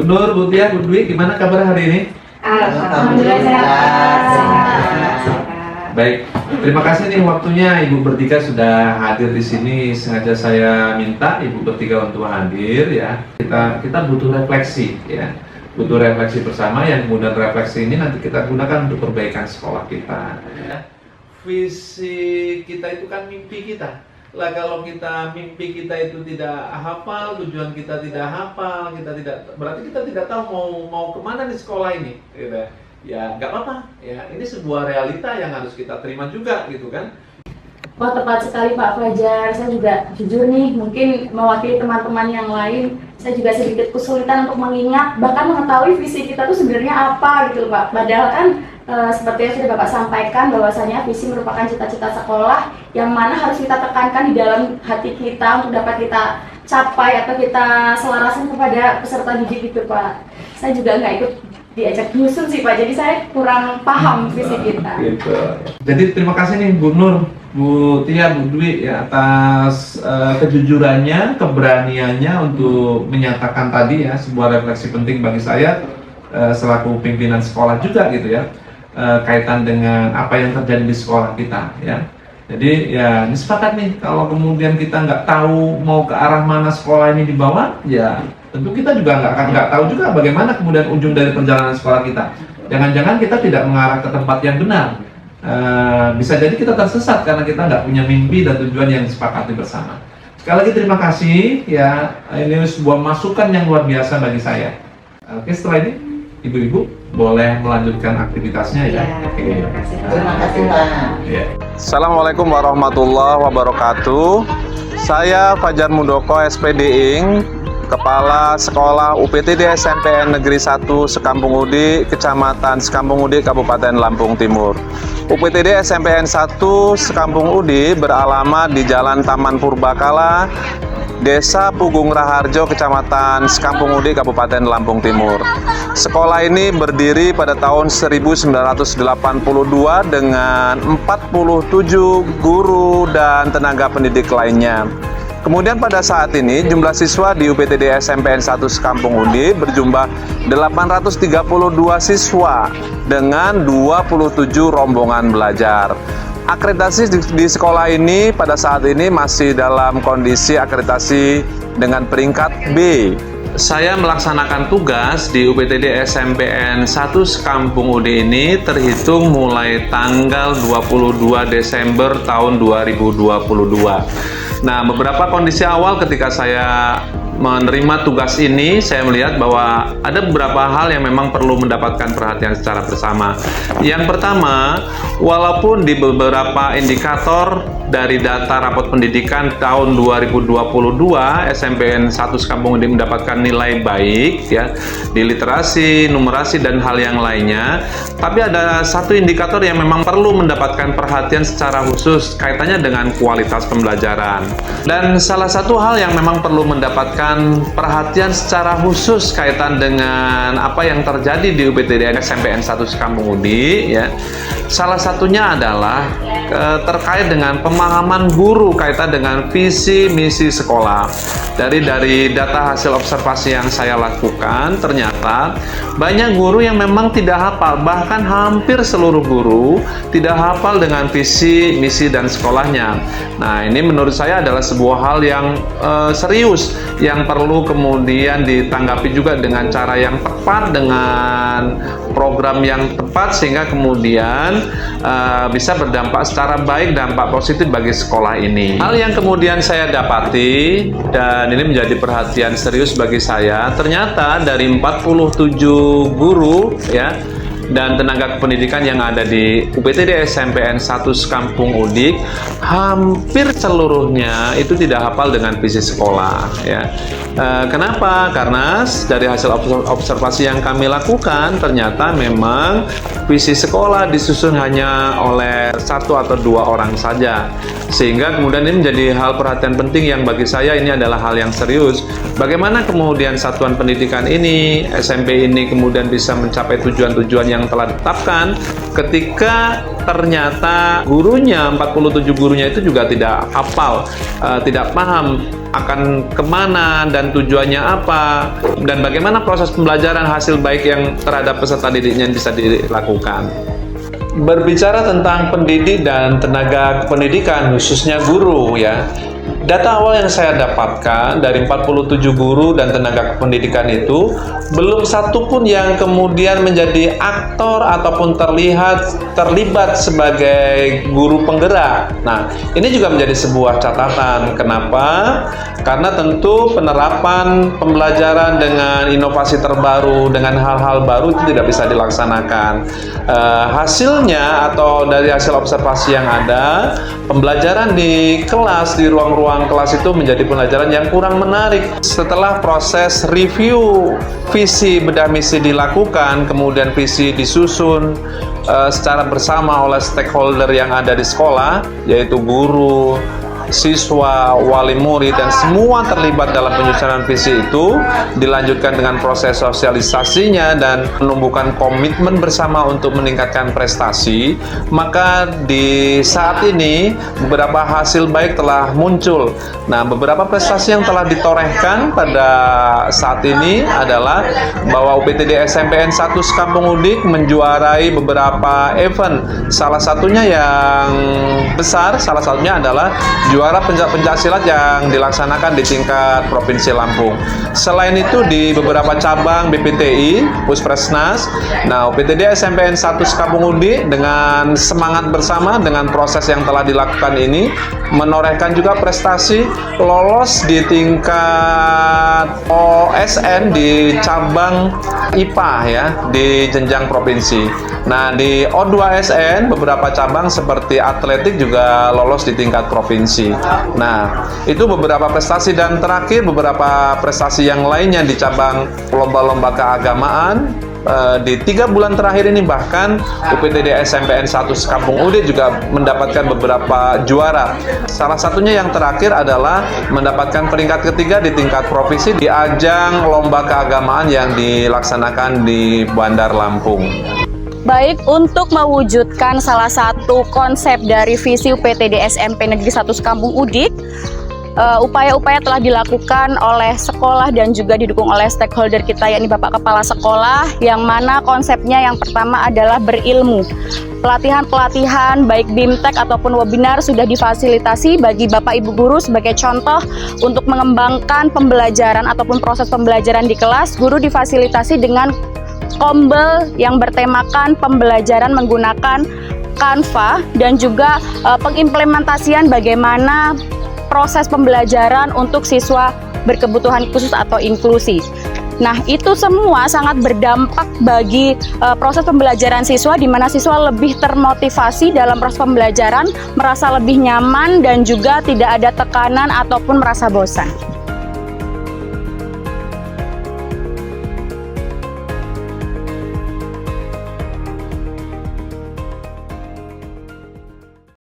Bu Nur, Bu Tia, Bu Dwi, gimana kabar hari ini? Alhamdulillah sehat. Baik, terima kasih nih waktunya Ibu bertiga sudah hadir di sini. Sengaja saya minta Ibu bertiga untuk hadir ya. Kita butuh refleksi ya. Butuh refleksi bersama yang kemudian refleksi ini nanti kita gunakan untuk perbaikan sekolah kita. Ya. Visi kita itu kan mimpi kita. Lah kalau mimpi kita itu tidak hafal, tujuan kita tidak hafal, berarti kita tidak tahu mau kemana di sekolah ini, gitu. Ya nggak apa-apa, ya ini sebuah realita yang harus kita terima juga, gitu kan? Wah, tepat sekali Pak Fajar. Saya juga jujur nih, mungkin mewakili teman-teman yang lain, saya juga sedikit kesulitan untuk mengingat, bahkan mengetahui visi kita itu sebenarnya apa gitu Pak. Padahal kan seperti yang sudah Bapak sampaikan, bahwasanya visi merupakan cita-cita sekolah yang mana harus kita tekankan di dalam hati kita untuk dapat kita capai atau kita selarasan kepada peserta didik itu Pak. Saya juga nggak ikut diajak nyusun sih Pak, jadi saya kurang paham visi kita. Gitu. Jadi terima kasih nih Bu Nur, Bu Tia, Bu Dwi ya atas kejujurannya, keberaniannya untuk menyatakan tadi ya sebuah refleksi penting bagi saya selaku pimpinan sekolah juga gitu ya. Kaitan dengan apa yang terjadi di sekolah kita ya. Jadi ya ini sepakat nih, kalau kemudian kita nggak tahu mau ke arah mana sekolah ini dibawa, ya tentu kita juga nggak tahu juga bagaimana kemudian ujung dari perjalanan sekolah kita. Jangan-jangan kita tidak mengarah ke tempat yang benar. Bisa jadi kita tersesat karena kita nggak punya mimpi dan tujuan yang disepakati bersama. Sekali lagi terima kasih ya, ini sebuah masukan yang luar biasa bagi saya. Oke, setelah ini Ibu-ibu boleh melanjutkan aktivitasnya ya. Oke. Terima kasih Pak. Ya. Assalamualaikum warahmatullahi wabarakatuh. Saya Fajar Mudoko SPD Ing, Kepala Sekolah UPTD SMPN Negeri 1 Sekampung Udi, Kecamatan Sekampung Udi, Kabupaten Lampung Timur. UPTD SMPN 1 Sekampung Udi beralamat di Jalan Taman Purbakala, Desa Pugung Raharjo, Kecamatan Sekampung Udi, Kabupaten Lampung Timur. Sekolah ini berdiri pada tahun 1982 dengan 47 guru dan tenaga pendidik lainnya. Kemudian pada saat ini jumlah siswa di UPTD SMPN 1 Sekampung Udi berjumlah 832 siswa dengan 27 rombongan belajar. Akreditasi di sekolah ini pada saat ini masih dalam kondisi akreditasi dengan peringkat B. Saya melaksanakan tugas di UPTD SMPN 1 Sekampung Udi ini terhitung mulai tanggal 22 Desember tahun 2022. Nah, beberapa kondisi awal ketika saya menerima tugas ini, saya melihat bahwa ada beberapa hal yang memang perlu mendapatkan perhatian secara bersama. Yang pertama, walaupun di beberapa indikator dari data rapot pendidikan tahun 2022 SMPN 1 Sekampung Udi mendapatkan nilai baik ya di literasi, numerasi dan hal yang lainnya, tapi ada satu indikator yang memang perlu mendapatkan perhatian secara khusus kaitannya dengan kualitas pembelajaran. Dan salah satu hal yang memang perlu mendapatkan perhatian secara khusus kaitan dengan apa yang terjadi di UPTD SMPN 1 Sekampung Udi ya. Salah satunya adalah terkait dengan pemahaman guru kaitan dengan visi misi sekolah. Dari data hasil observasi yang saya lakukan, ternyata banyak guru yang memang tidak hafal, bahkan hampir seluruh guru tidak hafal dengan visi misi dan sekolahnya. Nah, ini menurut saya adalah sebuah hal yang serius yang perlu kemudian ditanggapi juga dengan cara yang tepat, dengan program yang tepat, sehingga kemudian bisa berdampak secara baik, dampak positif bagi sekolah ini. Hal yang kemudian saya dapati dan ini menjadi perhatian serius bagi saya, ternyata dari 47 guru ya dan tenaga pendidikan yang ada di UPTD SMPN 1 Sekampung Udi, hampir seluruhnya itu tidak hafal dengan visi sekolah ya. Kenapa? Karena dari hasil observasi yang kami lakukan, ternyata memang visi sekolah disusun hanya oleh 1 atau 2 orang saja, sehingga kemudian ini menjadi hal perhatian penting yang bagi saya ini adalah hal yang serius. Bagaimana kemudian satuan pendidikan ini, SMP ini kemudian bisa mencapai tujuan-tujuan yang telah ditetapkan, ketika ternyata gurunya, 47 gurunya itu juga tidak hafal, tidak paham akan kemana dan tujuannya apa, dan bagaimana proses pembelajaran hasil baik yang terhadap peserta didiknya bisa dilakukan. Berbicara tentang pendidik dan tenaga pendidikan, khususnya guru ya, data awal yang saya dapatkan dari 47 guru dan tenaga pendidikan itu, belum satu pun yang kemudian menjadi aktor ataupun terlibat sebagai guru penggerak. Nah, ini juga menjadi sebuah catatan. Kenapa? Karena tentu penerapan pembelajaran dengan inovasi terbaru, dengan hal-hal baru itu tidak bisa dilaksanakan. Hasilnya atau dari hasil observasi yang ada, pembelajaran di kelas, di ruang-ruang kelas itu menjadi pembelajaran yang kurang menarik. Setelah proses review visi bedah misi dilakukan, kemudian visi disusun secara bersama oleh stakeholder yang ada di sekolah, yaitu guru, siswa, wali murid, dan semua terlibat dalam penyusunan visi itu, dilanjutkan dengan proses sosialisasinya dan menumbuhkan komitmen bersama untuk meningkatkan prestasi. Maka di saat ini beberapa hasil baik telah muncul. Nah, beberapa prestasi yang telah ditorehkan pada saat ini adalah bahwa UPTD SMPN 1 Sekampung Udik menjuarai beberapa event. Salah satunya yang besar, salah satunya adalah juara pencak silat yang dilaksanakan di tingkat Provinsi Lampung. Selain itu di beberapa cabang BPTI, Puspresnas, nah UPTD SMPN 1 Sekampung Udik dengan semangat bersama dengan proses yang telah dilakukan ini menorehkan juga prestasi lolos di tingkat OSN di cabang IPA ya, di jenjang provinsi. Nah, di O2SN beberapa cabang seperti atletik juga lolos di tingkat provinsi. Nah, itu beberapa prestasi, dan terakhir beberapa prestasi yang lainnya di cabang lomba-lomba keagamaan. Di 3 bulan terakhir ini bahkan UPTD SMPN 1 Sekampung Udik juga mendapatkan beberapa juara. Salah satunya yang terakhir adalah mendapatkan peringkat ketiga di tingkat provinsi di ajang lomba keagamaan yang dilaksanakan di Bandar Lampung. Baik, untuk mewujudkan salah satu konsep dari visi UPTD SMP Negeri 1 Sekampung Udik, upaya-upaya telah dilakukan oleh sekolah dan juga didukung oleh stakeholder kita, yakni Bapak Kepala Sekolah, yang mana konsepnya yang pertama adalah berilmu. Pelatihan-pelatihan baik BIMTEK ataupun webinar sudah difasilitasi bagi Bapak Ibu guru sebagai contoh untuk mengembangkan pembelajaran ataupun proses pembelajaran di kelas. Guru difasilitasi dengan kombel yang bertemakan pembelajaran menggunakan Canva dan juga pengimplementasian bagaimana proses pembelajaran untuk siswa berkebutuhan khusus atau inklusi. Nah, itu semua sangat berdampak bagi proses pembelajaran siswa, di mana siswa lebih termotivasi dalam proses pembelajaran, merasa lebih nyaman dan juga tidak ada tekanan ataupun merasa bosan.